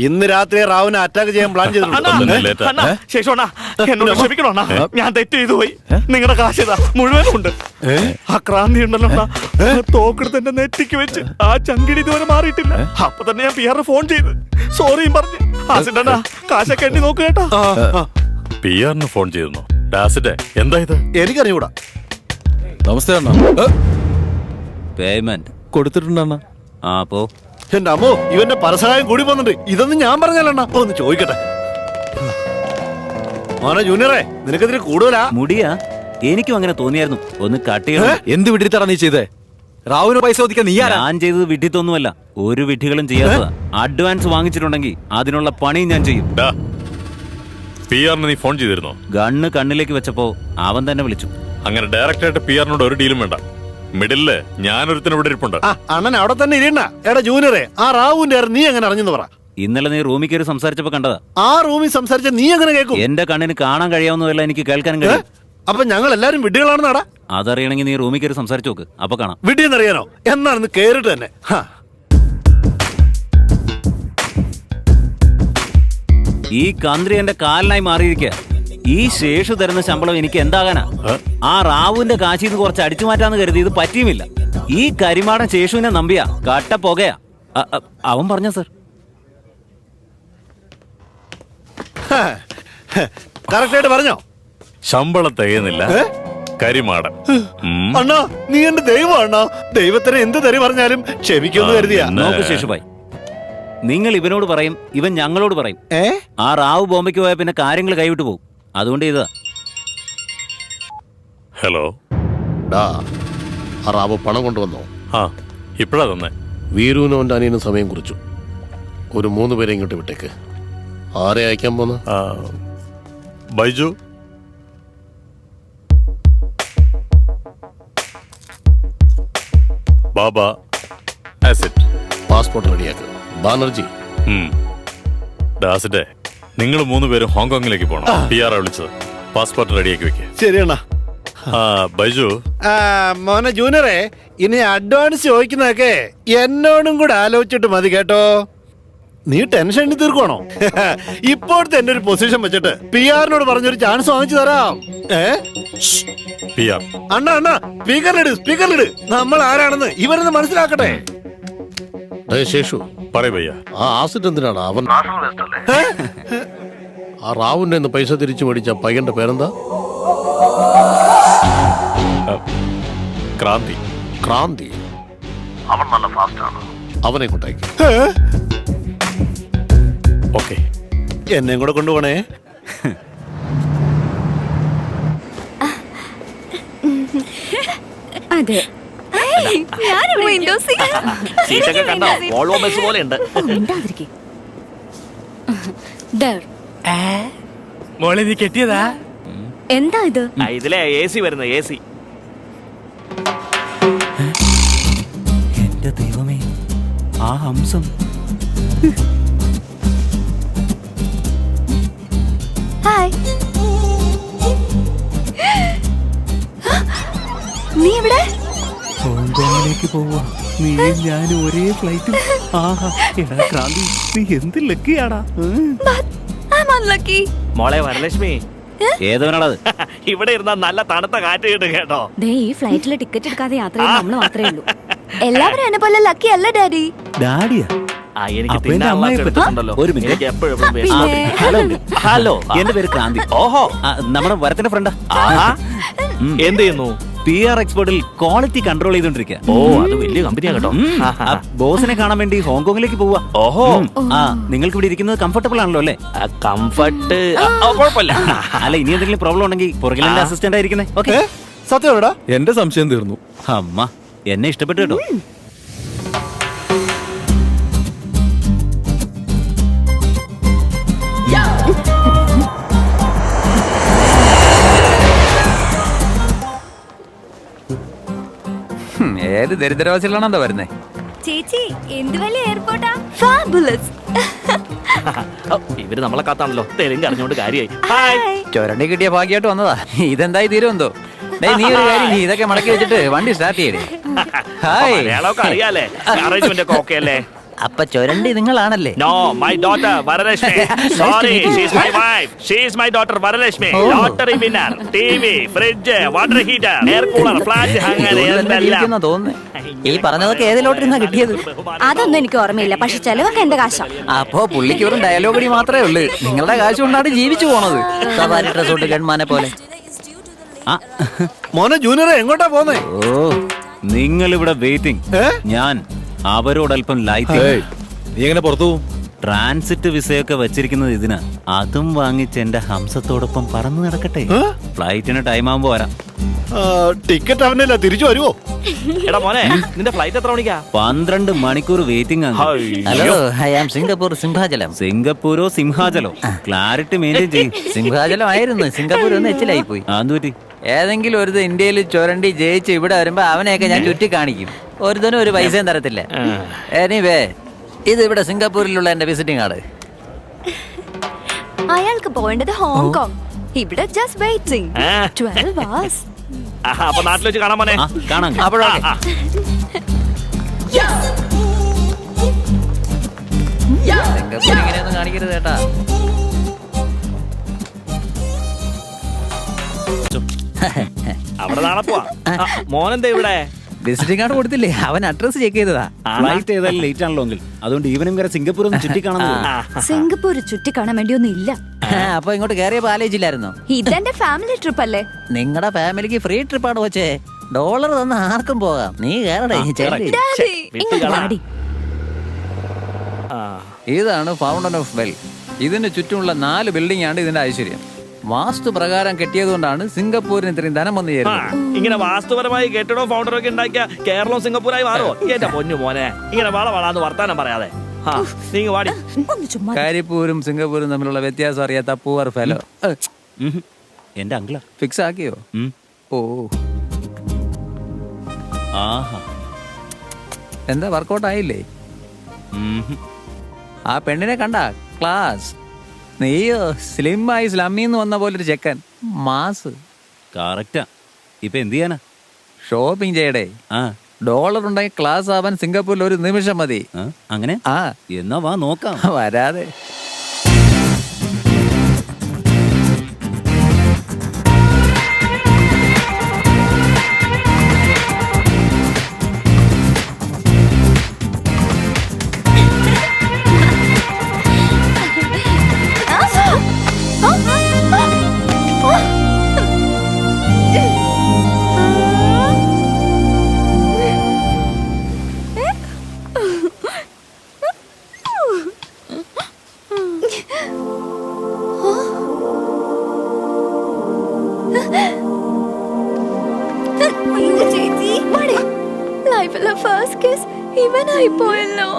ഇന്ന് രാത്രി റാവുനെ അറ്റാക്ക് ചെയ്യാൻ പ്ലാൻ ചെയ്തിട്ടുണ്ട്. ശേഷോണ്ണ എന്നോട് ക്ഷമിക്കണോണ്ണ, ഞാൻ തെറ്റ് ചെയ്തു പോയി. നിങ്ങളുടെ കാശ് ഇതാ മുഴുവനും ഉണ്ട്. ആ ക്രാന്തി ഉണ്ടല്ലോ, തോക്കെടുത്ത് എന്റെ നെറ്റിക്ക് വെച്ച് ആ ചങ്കിടി ഇതുവരെ മാറിയിട്ടില്ല. അപ്പൊ തന്നെ ഞാൻ PR ഫോൺ ചെയ്ത് സോറിയും പറഞ്ഞു. ആസിഡണ്ണ കാശൊക്കെ എണ്ണി നോക്ക് കേട്ടോ. PR ഫോൺ ചെയ്തു. ഡാസിഡേ എന്താ ഇത്? എനിക്കറിയൂടാ. നമസ്തേ അണ്ണ. പേയ്മെന്റ് കൊടുത്തിട്ടുണ്ടണ്ണ. ആ പോ. എന്റെ അമ്മോ, ഇവന്റെ പരസഹായം കൂടി പോകുന്നുണ്ട്. ഇതൊന്നും ഞാൻ പറഞ്ഞാലണ്ണ. ഒന്ന് ചോദിക്കട്ടെ മോനെ ജൂനിയറെ, നിനക്കെതിരെ കൂടുതലാ. മുടിയാ? എനിക്കും അങ്ങനെ തോന്നിയായിരുന്നു. ഒന്ന് കട്ട് ചെയ്യണം. എന്ത് വിട്ടിട്ടാണ് നീ ചെയ്തേ? റാവുന് പൈസ ഒതുക്കാൻ നീ ആരാ? ഞാൻ ചെയ്തത് വിഡ്ഢിത്തൊന്നുമല്ല, ഒരു വിഡ്ഢികളും ചെയ്യാത്തതാ. അഡ്വാൻസ് വാങ്ങിച്ചിട്ടുണ്ടെങ്കിൽ അതിനുള്ള പണിയും ഞാൻ ചെയ്യും. PR നീ ഫോൺ ചെയ്തിരുന്നോ? ഗണ്ണ് കണ്ണിലേക്ക് വെച്ചപ്പോ അവൻ തന്നെ വിളിച്ചു. അങ്ങനെ ഡയറക്റ്റ് ആയിട്ട് PR ഒരു ഡീലും വേണ്ട. മിഡില് ഞാനൊരുത്തിന് ഇവിടെ ഇരിപ്പുണ്ട്. അണ്ണൻ അവിടെ തന്നെ ഇരിക്കണ്ട. എടാ ജൂനിയറെ, ആ റാവുന്റെ നീ എങ്ങനെ അറിഞ്ഞെന്ന് പറ. ഇന്നലെ നീ റൂമിൽ കയറി സംസാരിച്ചപ്പോ കണ്ടതാ. ആ റൂമിൽ സംസാരിച്ച നീ എങ്ങനെ കേൾക്കും? എന്റെ കണ്ണിന് കാണാൻ കഴിയാവുന്നതല്ല എനിക്ക് കേൾക്കാനും കഴിയും. അപ്പൊ ഞങ്ങൾ എല്ലാരും വിഡ്ഢികളാണെന്നാടാ? അതറിയണമെങ്കിൽ നീ റൂമിൽ കയറി സംസാരിച്ചു നോക്ക്, അപ്പൊ കാണാം. വിഡ്ഢിയെന്നറിയാനോ? എന്നാണെന്ന് കേറിട്ട് തന്നെ. ഈ കന്ത്രി എന്റെ കാലിനായി മാറിയിരിക്കുക. ഈ ശേഷു തരുന്ന ശമ്പളം എനിക്ക് എന്താകാനാ? ആ റാവുവിന്റെ കാശിന്ന് കുറച്ച് അടിച്ചു മാറ്റാന്ന് കരുതി ഇത് പറ്റിയുമില്ല. ഈ കരിമാടൻ ശേഷുവിനെ നമ്പിയാ കട്ട പുകയാ. അവൻ പറഞ്ഞ സർ. കറക്റ്റായിട്ട് പറഞ്ഞോ? ശമ്പളം തികയുന്നില്ല കരിമാടൻ. അണ്ണാ, നീ എന്റെ ദൈവം അണ്ണാ. ദൈവത്തിന് എന്ത് തെറി പറഞ്ഞാലും ക്ഷമിക്കുമെന്ന് കരുതിയാ. നോക്ക് ശേഷുഭായ്, നിങ്ങൾ ഇവനോട് പറയും, ഇവൻ ഞങ്ങളോട് പറയും. ആ റാവു ബോംബയ്ക്ക് പോയാൽ പിന്നെ കാര്യങ്ങൾ കൈവിട്ടു പോകും. അതുകൊണ്ട് ഇതാ. ഹലോ റാവു പണം കൊണ്ടുവന്നോ? ആ ഇപ്പഴാ തന്നെ. വീരുവിനും അവൻ്റെ അനിയനും സമയം കുറിച്ചു. ഒരു 3 പേരെ ഇങ്ങോട്ട് വിട്ടേക്ക്. ആരെ അയക്കാൻ പോന്ന്? ബൈജു, ബാബ, ആസിഡ്. പാസ്പോർട്ട് റെഡിയാക്ക്. ബാനർജി, ഡാസിഡേ, നിങ്ങൾ 3 പേരും ഹോങ്കോങ്ങിലേക്ക് പോകണം. PR വിളിച്ചത്. പാസ്പോർട്ട് റെഡിയാക്കി വെക്കുക. ശരിയണ്ണ. ബൈജു, മോനെ ജൂനിയറെ, ഇനി അഡ്വാൻസ് ചോദിക്കുന്നതൊക്കെ എന്നോടും കൂടെ ആലോചിച്ചിട്ട് മതി കേട്ടോ. നീ ടെൻഷൻ എണ്ണി തീർക്കണോ? ഇപ്പോഴത്തെ എന്റെ ഒരു പൊസിഷൻ വെച്ചിട്ട് PR പറഞ്ഞൊരു ചാൻസ് വാങ്ങിച്ചു തരാം. PR അണ്ണ സ്പീക്കറിലിട്. നമ്മൾ ആരാണെന്ന് ഇവരൊന്ന് മനസ്സിലാക്കട്ടെ. ശേഷു പറയ ഭയ്യ. ആ ആസിഡ് എന്തിനാണ്? അവൻ ആ റാവുന്റെ പൈസ തിരിച്ചു മേടിച്ച പയ്യന്റെ പേരെന്താ? ക്രാന്തി. ക്രാന്തി. അവൻ നല്ല ഫാസ്റ്റാണ്. അവനെ കൊണ്ടേക്ക്. ഓക്കെ, എന്നെയും കൂടെ കൊണ്ടുപോണേ. അതെ, സീറ്റൊക്കെ കണ്ടോ? വോൾവോ ബസ് പോലെ ഉണ്ട്. മോളെ നീ കെട്ടിയതാ? എന്താ ഇത്? ഇതിലെ AC വരുന്നത്. AC. എന്റെ ദൈവമേ, ആ ഹംസം. ഹായ്, നീ എവിടെ? ഹോങ്കോങ്ങിലേക്ക് പോവാ. നീയും ഞാനും ഒരേ ഫ്ലൈറ്റിൽ. ആഹാ, എടാ ക്രാന്തി, നീ എന്ത് ലക്കിയാടാ. മോളെ വരലക്ഷ്മി, ഏതവനാണത്? ഇവിടെ ഇരുന്ന നല്ല തണുത്ത കാറ്റ് കിട്ടും കേട്ടോ. ഈ ഫ്ലൈറ്റിലെ ടിക്കറ്റ് എടുക്കാതെ യാത്ര ചെയ്യുന്ന നമ്മള് മാത്രമേ ഉള്ളൂ. എല്ലാവരും എന്നെ പോലെ ലക്കി അല്ല ഡാഡി. ഡാഡിയാ? എനിക്ക് അപ്പൊ എന്റെ അമ്മയെ തിന്നാനുണ്ടല്ലോ. ഒരു മിനിറ്റ്. എനിക്ക് എപ്പോഴും ഹലോ, എന്റെ പേര് ക്രാന്തി. ഓഹോ, നമ്മുടെ വരത്തിന്റെ ഫ്രണ്ടാ. എന്ത് ചെയ്യുന്നു? PR എക്സ്പോർട്ടിൽ ക്വാളിറ്റി കൺട്രോൾ ചെയ്തോണ്ടിരിക്കുക. ഓ, അത് വലിയ കമ്പനിയാ കേട്ടോ. ബോസിനെ കാണാൻ വേണ്ടി ഹോങ്കോങ്ങിലേക്ക് പോവാ. ഓഹോ, നിങ്ങൾക്ക് ഇവിടെ ഇരിക്കുന്നത് കംഫർട്ടബിൾ ആണല്ലോ അല്ലേ? കംഫർട്ട് കുഴപ്പമില്ല. അല്ല, ഇനി എന്തെങ്കിലും പ്രോബ്ലം ഉണ്ടെങ്കിൽ പുറകിൽ എന്റെ അസിസ്റ്റന്റ് ആയിരിക്കുന്നേ. ഓക്കെ, സത്യമാടാ? എന്റെ സംശയം തീർന്നു. അമ്മ എന്നെ ഇഷ്ടപ്പെട്ടു കേട്ടോ. ഏത് ദരിദ്രവാസികളാണ് എന്താ വരുന്നേ? ചേച്ചി, എന്ത് വലിയ എയർപോർട്ടാ. ഫാബുലസ്. ഇവര് നമ്മളെ കാത്താണല്ലോ. തെലുങ്ക് അറിഞ്ഞോണ്ട് കാര്യമായി. ചൊരണ്ടി കിട്ടിയ ഭാഗ്യമായിട്ട് വന്നതാ. ഇതെന്തായി തീരുമെന്തോ? നീ ഒരു കാര്യം, നീ ഇതൊക്കെ മടക്കി വെച്ചിട്ട് വണ്ടി സ്റ്റാർട്ട് ചെയ്യേ. ഹായ്, അറിയാലേ. അറേഞ്ച്മെന്റ് ഒക്കെ ഓക്കെ അല്ലേ? അപ്പൊ ചുരണ്ടി നിങ്ങളാണല്ലേ? No, my daughter Varalakshmi. Sorry, she's my wife. She's my daughter Varalakshmi. Lottery winner, TV, fridge, water heater, air cooler, flat hanger, ജീവിക്കുന്ന തോന്നുന്നു. ഈ പറഞ്ഞതൊക്കെ ഏത് ലോട്ടറിന്നാ കിട്ടിയത്? അതൊന്നും എനിക്ക് ഓർമ്മയില്ല, പക്ഷെ ചെലവൊക്കെ എന്റെ കാശാ. അപ്പോ പുള്ളിക്ക് വെറും ഡയലോഗടി മാത്രമേ ഉള്ളൂ. നിങ്ങളുടെ കാശ് കൊണ്ടാണ് ജീവിച്ചു പോണത്. സവാരി റിസോർട്ട് ഗൺമാനെ പോലെ. മോനെ ജൂനിയറെ എങ്ങോട്ടാ പോന്നേ? ഓ നിങ്ങൾ ഇവിടെ വെയിറ്റിംഗ്, ഞാൻ അവരോടല്പം ലൈറ്റ്. നീ എങ്ങനെ പുറത്തു പോവും? ട്രാൻസിറ്റ് വിസയൊക്കെ വെച്ചിരിക്കുന്നത് ഇതിന്. അതും വാങ്ങിച്ച് എന്റെ ഹംസത്തോടൊപ്പം പറന്നു നടക്കട്ടെ. ഫ്ലൈറ്റിന് ടൈം ആകുമ്പോ വരാം. ടിക്കറ്റ് അവനല്ല, തിരിച്ചു വരുവോ? എടാ മോനെ, നിന്റെ ഫ്ലൈറ്റ് എത്ര മണിക്കാ? 12 മണിക്കൂർ വെയിറ്റിംഗ് ആണ്. Hello, I am Singapore Simhachalam. സിംഗപ്പൂരോ സിംഹാചലോ? ക്ലാരിറ്റി മെയിൻറ്റെയിൻ ചെയ്യും. സിംഹാചലം ആയിരുന്നു, സിംഗപ്പൂർ ഒന്ന് എച്ചിലായി പോയി. ആന്തുപറ്റി? ഏതെങ്കിലും ഒരു ഇന്ത്യയിൽ ചുരണ്ടി ജയിച്ച് ഇവിടെ വരുമ്പോ അവനെയൊക്കെ ഞാൻ ചുറ്റി കാണിക്കും. ഒരുത്തനും ഒരു പൈസയും തരത്തില്ല. എനിവേ, ഇത് ഇവിടെ സിംഗപ്പൂരിലുള്ള എന്റെ വിസിറ്റിംഗ് കാർഡ്. അയാൾക്ക് പോവേണ്ടത് ഹോങ്കോങ്. ഇവിടെ ജസ്റ്റ് വെയിറ്റിംഗ് 12 hours. അപ്പൊ നാട്ടിൽ വെച്ച് കാണാൻ മോനെ. കാണാം. അപ്പോഴൊക്കെ സിംഗപ്പൂർ ഇങ്ങനെയൊന്നും കാണിക്കരുത് കേട്ടാ. അവിടെ നാളെ പോവാ. മോനെന്താ ഇവിടെ? വിസിറ്റിംഗ് കാർഡ് കൊടുത്തില്ലേ? അവൻ അഡ്രസ് ചെക്ക് ചെയ്തതാ. ഫ്ലൈറ്റ് ഏതായാലും ലേറ്റ് ആണല്ലോ എങ്കിൽ അതുകൊണ്ട് ഈവനിങ് വരെ സിംഗപ്പൂർ ഒന്ന് ചുറ്റിക്കാണാൻ. സിംഗപ്പൂർ ചുറ്റി കാണാൻ വേണ്ടിയൊന്നും ഇല്ല. അപ്പൊ ഇങ്ങോട്ട് കയറിയപ്പോ ആലോചിച്ചില്ലായിരുന്നോ? ഇതെന്റെ ഫാമിലി ട്രിപ്പ് അല്ലേ? നിങ്ങളുടെ ഫാമിലിക്ക് ഫ്രീ ട്രിപ്പാണ് വെച്ചേ. ഡോളർ തന്ന ആർക്കും പോകാം. നീ കയറടേ. ഡാഡി, ഇങ്ങോട്ട് വാടി. ഇതാണ് ഫൗണ്ടൻ ഓഫ് വെൽ. ഇതിന് ചുറ്റുമുള്ള 4 ബിൽഡിംഗ് ആണ് ഇതിന്റെ ഐശ്വര്യം. വാസ്തു പ്രകാരം കെട്ടിയതുകൊണ്ടാണ് സിംഗപ്പൂരിന് ഇത്രയും ധനം വന്നു ചേരുന്നത്. ഇങ്ങനെ വാസ്തുപരമായി കെട്ടിടോ ഫൗണ്ടറോ ഒക്കെ ഉണ്ടാക്കിയ കേരളവും സിംഗപ്പൂരായി മാറോ? എന്റെ പൊന്നു മോനെ, ഇങ്ങനെ വളാന്ന് വർത്താനം പറയാതെ നീങ്ങ വാടി. കരിപ്പൂരും സിംഗപ്പൂരും തമ്മിലുള്ള വ്യത്യാസം അറിയാത്ത പൂവർ ഫെലോ. എന്റെ അങ്കിളാ. ഫിക്സ് ആക്കിയോ? ഓ, ആഹാ, എന്താ വർക്കൗട്ട് ആയില്ലേ? ആ പെണ്ണിനെ കണ്ട ക്ലാസ്. നീയോ സ്ലിം ആയി സ്ലമ്മിന്ന് വന്ന പോലൊരു ചെക്കൻ. Mass correct. ഇപ്പൊ എന്ത് ചെയ്യാനാ? ഷോപ്പിംഗ് ചെയ്യടേ. ഡോളർ ഉണ്ടെങ്കിൽ ക്ലാസ് ആവാൻ സിംഗപ്പൂരിൽ ഒരു നിമിഷം മതി. അങ്ങനെ? ആ, എന്നാ വാ നോക്കാം. വരാതെ. ചേച്ചി, ലൈഫിലെ ഫസ്റ്റ് കിസ് ഇവനായി പോയല്ലോ.